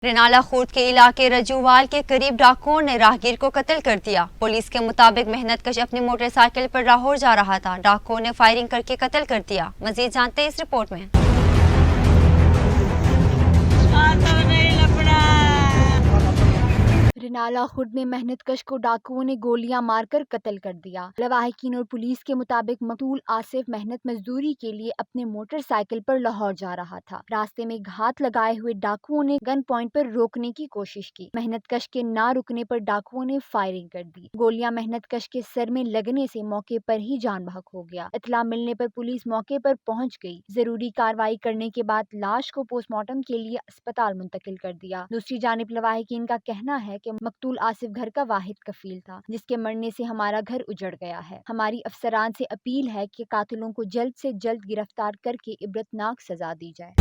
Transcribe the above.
रेनाला खुर्द के इलाके रजूवाल के करीब डाकुओं ने राहगीर को कत्ल कर दिया। पुलिस के मुताबिक मेहनतकश अपनी मोटरसाइकिल पर लाहौर जा रहा था। डाकुओं ने फायरिंग करके कत्ल कर दिया। मजीद जानते हैं इस रिपोर्ट में। रेनाला खुर्द में मेहनतकश को डाकुओं ने गोलियां मारकर कत्ल कर दिया। लवाहिकीन और पुलिस के मुताबिक मकतूल आसिफ मेहनत मजदूरी के लिए अपने मोटरसाइकिल पर लाहौर जा रहा था। रास्ते में घात लगाए हुए डाकुओं ने गन पॉइंट पर रोकने की कोशिश की। मेहनतकश के ना रुकने पर डाकुओं ने फायरिंग कर दी। गोलियां मेहनतकश के सर में लगने से मौके पर ही जान बहक हो गया। इत्तला मिलने पर पुलिस मौके पर पहुंच गई। जरूरी कार्रवाई करने के बाद लाश को पोस्टमार्टम के लिए अस्पताल मुंतकिल कर दिया। दूसरी जानिब लवाहिकीन का कहना है कि मकतूल आसिफ घर का वाहिद कफील था, जिसके मरने से हमारा घर उजड़ गया है। हमारी अफसरान से अपील है कि कातिलों को जल्द से जल्द गिरफ्तार करके इबरतनाक सजा दी जाए।